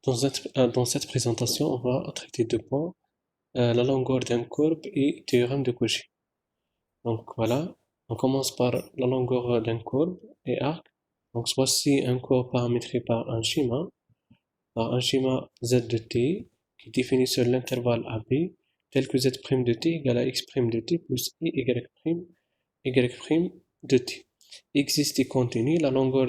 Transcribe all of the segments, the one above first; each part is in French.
Dans cette présentation, on va traiter deux points, la longueur d'un courbe et théorème de Cauchy. Donc voilà, on commence par la longueur d'un courbe et arc. Donc voici un courbe paramétré par un schéma z de t qui est défini sur l'intervalle AB tel que z' de t égale à x' de t plus y' de t. Existe et continue la longueur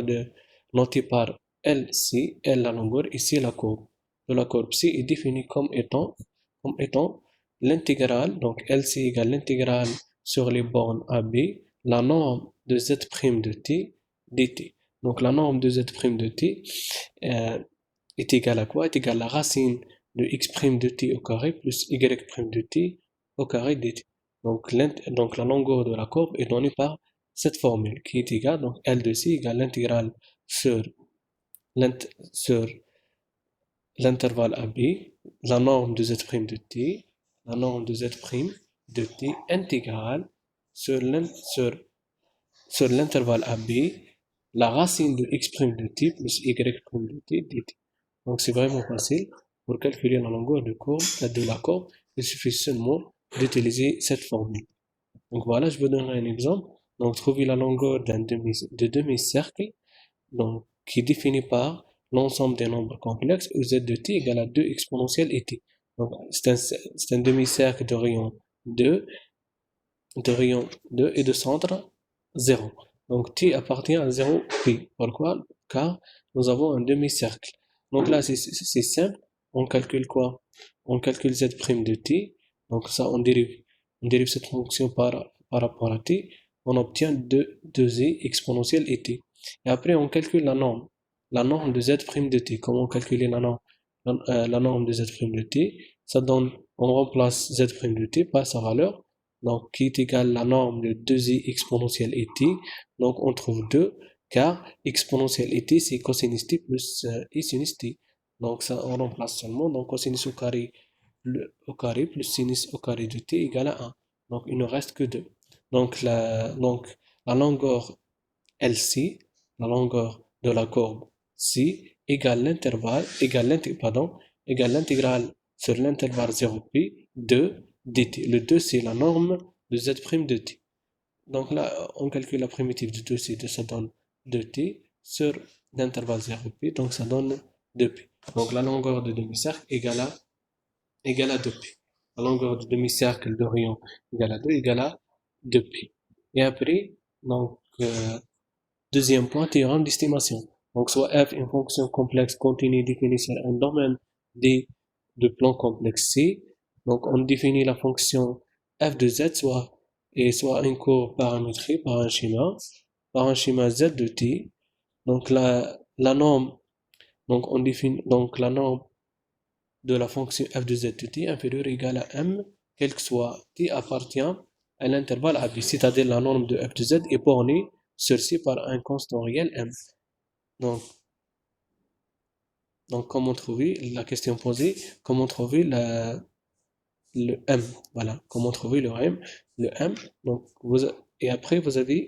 notée par LC, L la longueur, ici la courbe. De la courbe C est définie comme étant l'intégrale, donc LC égale l'intégrale sur les bornes AB, la norme de Z' de t dt. Donc la norme de Z' de t est égale à quoi? Est égale à la racine de x' de t au carré plus y' de t au carré dt. Donc la longueur de la courbe est donnée par cette formule qui est égale, donc L de C égale l'intégrale sur l'intervalle AB, la norme de Z' de t, la norme de Z' de t intégrale sur l'intervalle AB, la racine de x' de t plus y' de t dt. Donc c'est vraiment facile. Pour calculer la longueur de la courbe, il suffit seulement d'utiliser cette formule. Donc voilà, je vous donnerai un exemple. Donc trouver la longueur de demi-cercle, donc qui est défini par l'ensemble des nombres complexes où z de t égale à 2 exponentielle et t. Donc c'est un demi-cercle de rayon 2 et de centre 0. Donc t appartient à 0 pi. Pourquoi? Car nous avons un demi-cercle. Donc là c'est simple. On calcule quoi? On calcule z' de t. Donc ça on dérive cette fonction par rapport à t. On obtient 2e exponentielle et t. Et après on calcule la norme de z' de t. Comment calculer la norme de z' de t? Ça donne, on remplace z' de t par sa valeur, donc qui est égale à la norme de 2i exponentielle et t. Donc on trouve 2, car exponentielle et t c'est cosinus t plus i sinus t. Donc ça on remplace seulement, donc cosinus au carré plus sinus au carré de t égale à 1. Donc il ne reste que 2. Donc la longueur LC, la longueur de la courbe C égale l'intégrale sur l'intervalle 0p de dt. Le 2 c'est la norme de z' de t. Donc là on calcule la primitive de 2 c'est ça donne 2t sur l'intervalle 0p, donc ça donne 2p. Donc la longueur de demi-cercle égale à 2p. La longueur de demi-cercle de rayon égale à 2p. Et après, donc, deuxième point, théorème d'estimation. Donc, soit f est une fonction complexe continue définie sur un domaine D de plan complexe C. Donc, on définit la fonction f de z soit une courbe paramétrée par un schéma z de t. Donc, la norme, donc on définit donc la norme de la fonction f de z de t inférieure ou égale à m, quel que soit t appartient à l'intervalle AB, c'est-à-dire la norme de f de z est bornée sur C par un constant réel m. Donc comment trouver la question posée, comment trouver le m, voilà, comment trouver le m, donc et après vous avez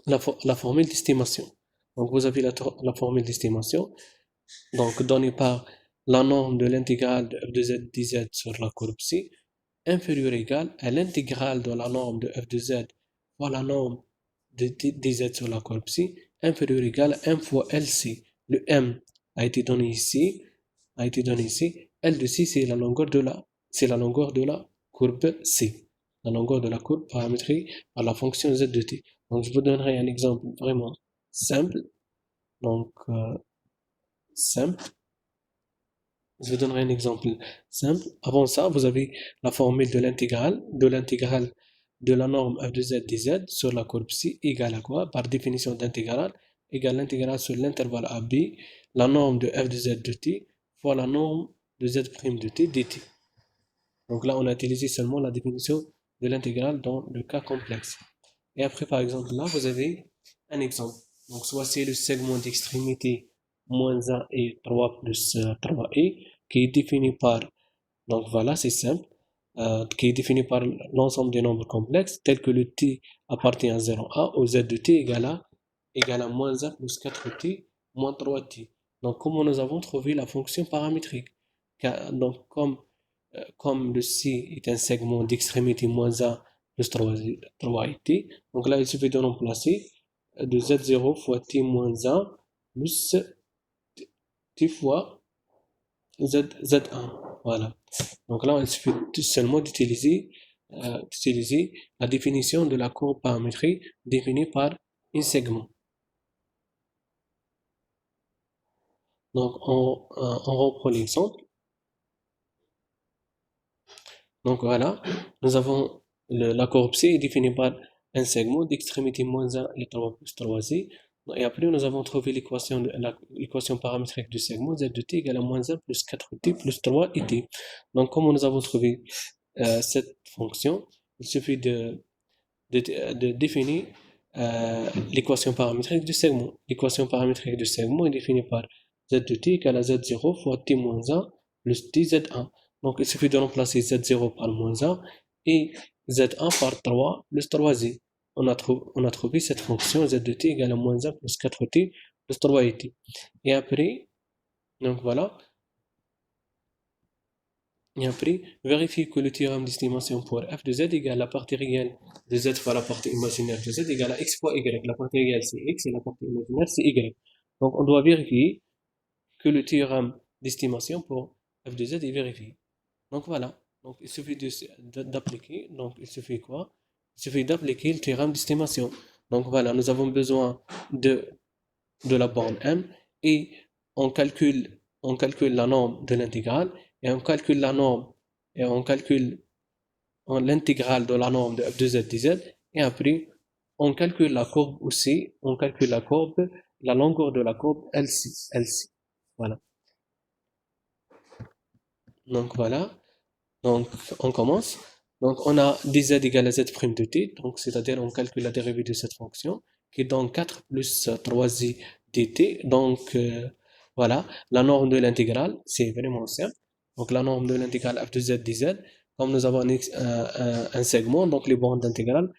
la formule d'estimation. Donc vous avez la formule d'estimation, donc donnée par la norme de l'intégrale de f de z dz sur la courbe C inférieure ou égale à l'intégrale de la norme de f de z fois la norme de dz sur la courbe C inférieure ou égale à 1 fois LC. Le m a été donné ici, L de C c'est la longueur de la courbe C, la longueur de la courbe paramétrée par la fonction z de t. Donc je vous donnerai un exemple vraiment simple. Donc simple. Je vous donnerai un exemple simple. Avant ça, vous avez la formule de l'intégrale de la norme f de z dz sur la courbe C égale à quoi? Par définition d'intégrale, égale l'intégrale sur l'intervalle AB, la norme de f de z de t fois la norme de z' de t dt. Donc là, on a utilisé seulement la définition de l'intégrale dans le cas complexe. Et après, par exemple, là, vous avez un exemple. Donc, soit c'est le segment d'extrémité moins 1 et 3 plus 3i qui est défini par, donc voilà, c'est simple, qui est défini par l'ensemble des nombres complexes tels que le t appartient à 0a où z de t égale à moins 1 plus 4t moins 3t. Donc, comment nous avons trouvé la fonction paramétrique? Donc, comme le C est un segment d'extrémité moins 1 plus 3 t, donc là, il suffit de remplacer de Z0 fois T moins 1 plus T fois Z1. Voilà. Donc là, il suffit tout seulement d'utiliser la définition de la courbe paramétrique définie par un segment. Donc, on reprend l'exemple. Donc voilà, nous avons la courbe C est définie par un segment d'extrémité moins 1 et 3 plus 3i. Et après, nous avons trouvé l'équation paramétrique du segment z de t égale à moins 1 plus 4t plus 3 et t. Donc, comment nous avons trouvé cette fonction? Il suffit de définir l'équation paramétrique du segment. L'équation paramétrique du segment est définie par z de t égale à z0 fois t moins 1 plus t z1. Donc, il suffit de remplacer z0 par moins 1 et z1 par 3 plus 3i. On a trouvé cette fonction z de t égale à moins 1 plus 4t plus 3t. Et après, donc voilà. Et après, vérifier que le théorème d'estimation pour f de z égale la partie réelle de z fois la partie imaginaire de z égale à x fois y. La partie réelle c'est x et la partie imaginaire c'est y. Donc on doit vérifier que le théorème d'estimation pour f de z est vérifié. Donc voilà. Donc il suffit d'appliquer. Donc il suffit quoi? Il suffit d'appliquer le théorème d'estimation. Donc voilà, nous avons besoin de la borne m et on calcule la norme de l'intégrale et on calcule la norme et on calcule l'intégrale de la norme de f de z dz et après on calcule la courbe aussi, on calcule la longueur de la courbe LC. Voilà. Donc voilà. Donc on commence. Donc on a dz égale à z' de t, donc c'est-à-dire on calcule la dérivée de cette fonction qui est donc 4 plus 3i dt. Donc voilà, la norme de l'intégrale, c'est vraiment simple. Donc la norme de l'intégrale f de z dz, comme nous avons un segment, donc les bornes d'intégrale,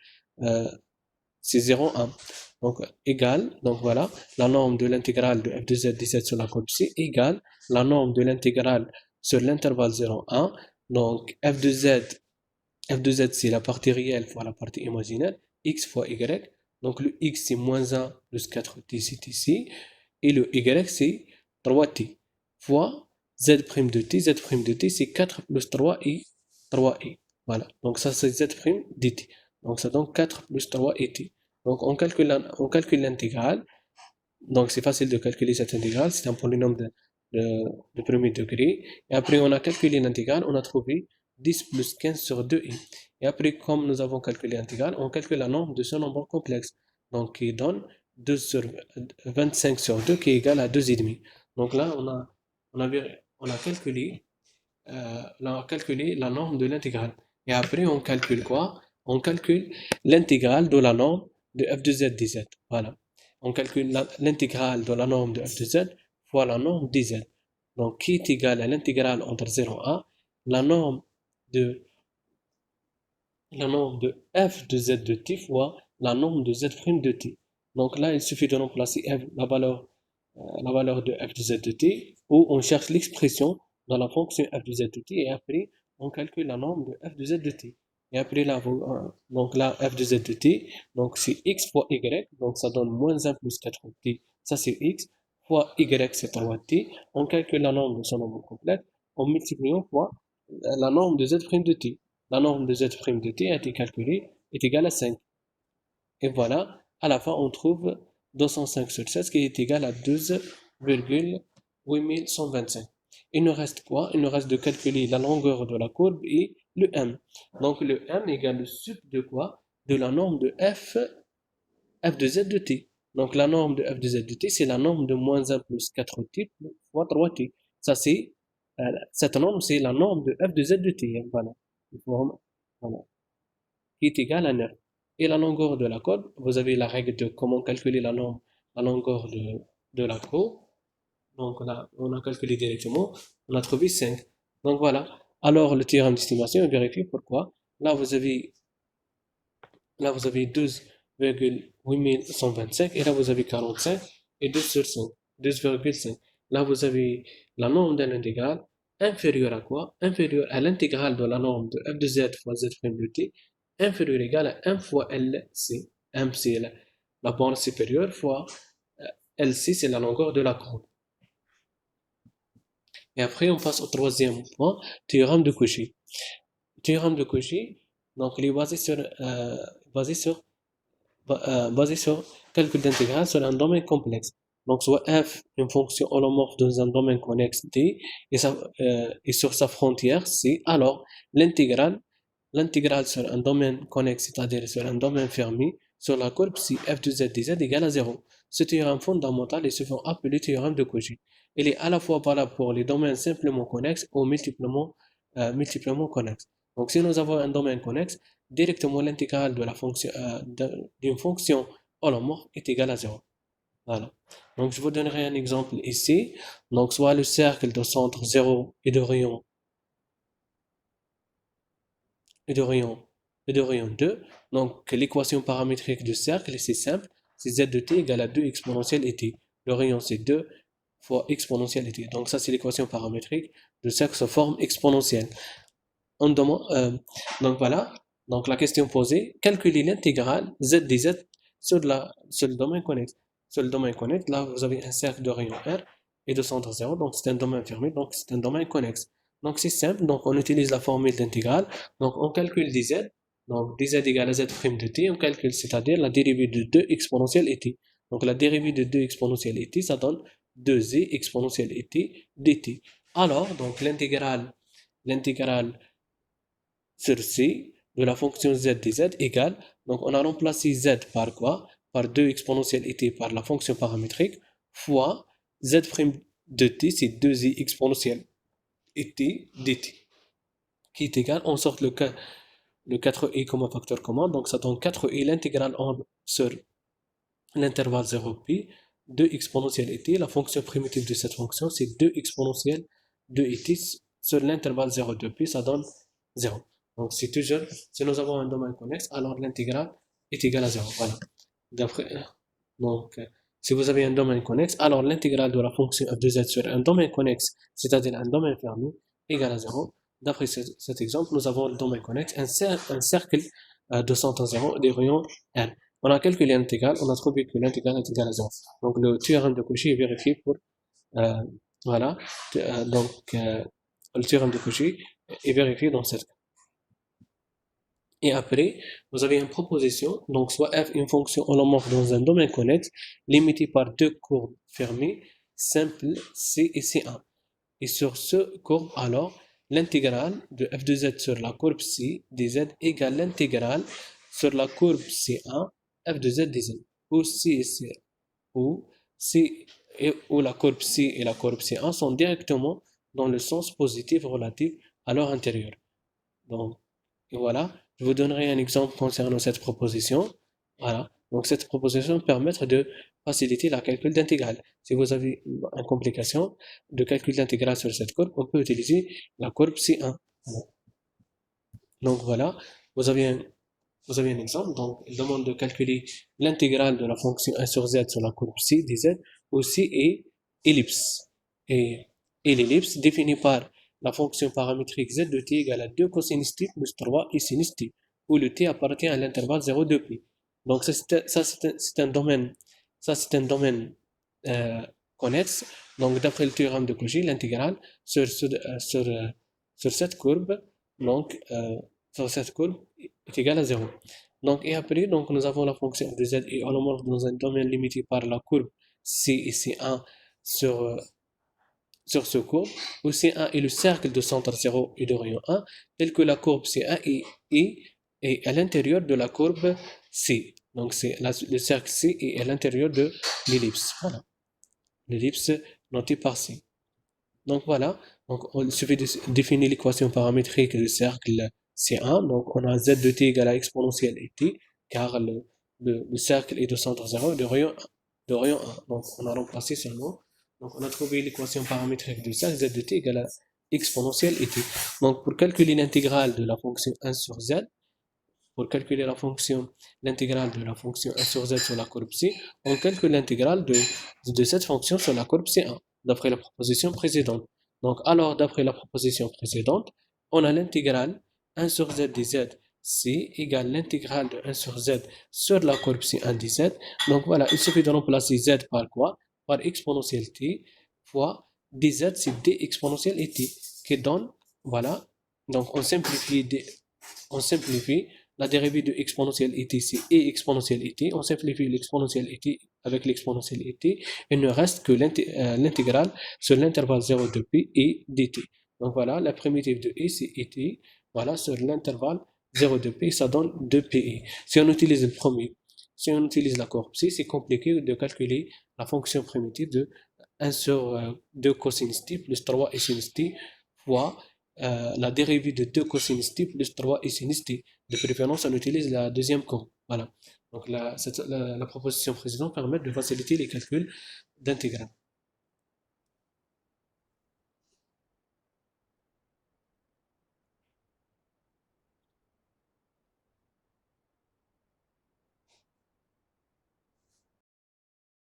c'est 0, 1. Donc égale, donc voilà, la norme de l'intégrale de f de z dz sur la courbe C égale la norme de l'intégrale sur l'intervalle 0, 1. Donc f de z c'est la partie réelle fois la partie imaginaire, x fois y. Donc le x c'est moins 1 plus 4t c'est ici, et le y c'est 3t fois z' de t, z' de t c'est 4 plus 3 et 3e. Voilà, donc ça c'est z' dt. Donc ça donne 4 plus 3 et t. Donc on calcule l'intégrale. Donc c'est facile de calculer cette intégrale, c'est un polynôme de premier degré. Et après on a calculé l'intégrale, on a trouvé 10 plus 15 sur 2i. Et après, comme nous avons calculé l'intégrale, on calcule la norme de ce nombre complexe. Donc qui donne 25 sur 2 qui est égal à 2,5. Donc là, on a calculé la norme de l'intégrale. Et après, on calcule quoi? On calcule l'intégrale de la norme de f de z dz. Voilà. On calcule l'intégrale de la norme de f de z fois la norme dz. Donc, qui est égal à l'intégrale entre 0 et 1, la norme de f de z de t fois la norme de z' de t. Donc là, il suffit de remplacer la valeur de f de z de t, où on cherche l'expression dans la fonction f de z de t, et après, on calcule la norme de f de z de t. Et après, là, donc là, f de z de t, donc c'est x fois y, donc ça donne moins 1 plus 4t, ça c'est x, fois y c'est 3t, on calcule la norme de son nombre complet en multipliant fois la norme de z' de t. La norme de z' de t a été calculée, est égale à 5. Et voilà, à la fin, on trouve 205 sur 16 qui est égal à 12,8125. Il nous reste quoi? Il nous reste de calculer la longueur de la courbe et le m. Donc le m égale le sup de quoi? De la norme de f de z de t. Donc la norme de f de z de t, c'est la norme de moins 1 plus 4t fois 3t. Ça c'est, cette norme, c'est la norme de f de z de t. Voilà. Voilà. Qui est égale à 9. Et la longueur de la courbe, vous avez la règle de comment calculer la longueur de la courbe. Donc là, on a calculé directement, on a trouvé 5. Donc voilà. Alors le théorème d'estimation est vérifié. Pourquoi? Là, vous avez 12,8125 et là vous avez 45 et 2 sur 5, 2,5. Là, vous avez la norme de l'intégrale inférieure à quoi? Inférieure à l'intégrale de la norme de f de z fois z' de t, inférieure égale à 1 fois LC. M, c'est la borne supérieure fois LC, c'est la longueur de la courbe. Et après, on passe au troisième point, théorème de Cauchy. Théorème de Cauchy, donc il est basé sur basé sur calcul d'intégrale sur un domaine complexe. Donc, soit f, une fonction holomorphe dans un domaine connexe D, et sur sa frontière C, alors l'intégrale sur un domaine connexe, c'est-à-dire sur un domaine fermé, sur la courbe si f de z dz égale à 0. Ce théorème fondamental est souvent appelé théorème de Cauchy. Il est à la fois valable pour les domaines simplement connexes ou multiplement connexes. Donc, si nous avons un domaine connexe, directement l'intégrale de la fonction d'une fonction holomorphe est égale à 0. Voilà. Donc, je vous donnerai un exemple ici. Donc, soit le cercle de centre 0 et de rayon 2. Donc, l'équation paramétrique du cercle, c'est simple. C'est z de t égale à 2 exponentielle et t. Le rayon, c'est 2 fois exponentielle et t. Donc, ça, c'est l'équation paramétrique du cercle sous forme exponentielle. On demande, donc voilà. Donc, la question posée, calculer l'intégrale z dz sur le domaine connexe. Sur le domaine connexe, là, vous avez un cercle de rayon R et de centre 0. Donc, c'est un domaine fermé. Donc, c'est un domaine connexe. Donc, c'est simple. Donc, on utilise la formule d'intégrale. Donc, on calcule dz. Donc, dz égale à z' de t. On calcule, c'est-à-dire la dérivée de 2 exponentielle et t. Donc, la dérivée de 2 exponentielle et t, ça donne 2z exponentielle et t dt. Alors, donc, l'intégrale sur C de la fonction z dz égale, donc on a remplacé z par quoi? Par 2 exponentielle et t par la fonction paramétrique, fois z' de t, c'est 2i exponentielle et t dt, qui est égal, on sort le 4i comme un facteur commun, donc ça donne 4i l'intégrale sur l'intervalle 0 pi, 2 exponentielle et t, la fonction primitive de cette fonction, c'est 2 exponentielle de et t sur l'intervalle 0, 2 pi, ça donne 0. Donc, c'est toujours, si nous avons un domaine connexe, alors l'intégrale est égale à 0. Voilà. Donc, si vous avez un domaine connexe, alors l'intégrale de la fonction f de z sur un domaine connexe, c'est-à-dire un domaine fermé, égale à 0. D'après cet exemple, nous avons le domaine connexe, un cercle de centre 0 des rayons R. On a calculé l'intégrale, on a trouvé que l'intégrale est égale à 0. Donc, le théorème de Cauchy est vérifié pour, voilà. Le théorème de Cauchy est vérifié dans cette cas. Et après, vous avez une proposition, donc soit f une fonction holomorphe dans un domaine connexe, limitée par deux courbes fermées, simples C et C1. Et sur ce courbe, alors, l'intégrale de f de z sur la courbe C dz égale l'intégrale sur la courbe C1 f de z dz, où où la courbe C et la courbe C1 sont directement dans le sens positif relatif à leur intérieur. Donc, et voilà, je vous donnerai un exemple concernant cette proposition. Voilà, donc cette proposition permet de faciliter la calcul d'intégrale. Si vous avez une complication de calcul d'intégrale sur cette courbe, on peut utiliser la courbe C1. Donc voilà, vous avez un exemple. Donc, il demande de calculer l'intégrale de la fonction 1 sur z sur la courbe C dz, aussi est ellipse. Et l'ellipse définie par la fonction paramétrique z de t égale à 2 cosinus t plus 3 et sinus t, où le t appartient à l'intervalle 0, 2 pi. Donc, c'est un domaine, connexe. Donc, d'après le théorème de Cauchy, l'intégrale sur cette courbe, donc, sur cette courbe est égale à 0. Donc, et après, donc, nous avons la fonction de z est holomorphe dans un domaine limité par la courbe C et C1 sur ce courbe, où C1 est le cercle de centre 0 et de rayon 1, tel que la courbe C1 est à l'intérieur de la courbe C. Donc, le cercle C est à l'intérieur de l'ellipse. Voilà. L'ellipse notée par C. Donc, voilà. Donc, il suffit de définir l'équation paramétrique du cercle C1. Donc, on a z de t égale à exponentielle et t, car le cercle est de centre 0 et de rayon 1. Donc, on a remplacé seulement. Donc, on a trouvé l'équation paramétrique du cercle z de t égale à exponentielle et t. Donc, pour calculer l'intégrale de la fonction 1 sur z, pour calculer l'intégrale de la fonction 1 sur z sur la courbe C, on calcule l'intégrale de cette fonction sur la courbe C1. d'après la proposition précédente. Donc, alors, d'après la proposition précédente, on a l'intégrale 1 sur z dz, c égale l'intégrale de 1 sur z sur la courbe c1 dz. Donc voilà, il suffit de remplacer z par quoi? Par exponentielle t fois dz, c'est d exponentielle et t, qui donne, voilà, donc on simplifie la dérivée de exponentielle et t, c'est e exponentielle et t, on simplifie l'exponentielle et t avec l'exponentielle et t, il ne reste que l'intégrale sur l'intervalle 0 de p et dt. Donc voilà, la primitive de e, c'est et, voilà, sur l'intervalle 0 de p, ça donne 2pi. Si on utilise le premier, si on utilise la courbe c, c'est compliqué de calculer la fonction primitive de 1 sur 2 cosinus t plus 3 sinus t fois la dérivée de 2 cosinus t plus 3 sinus t. De préférence, on utilise la deuxième courbe. Voilà. Donc la proposition précédente permet de faciliter les calculs d'intégrale.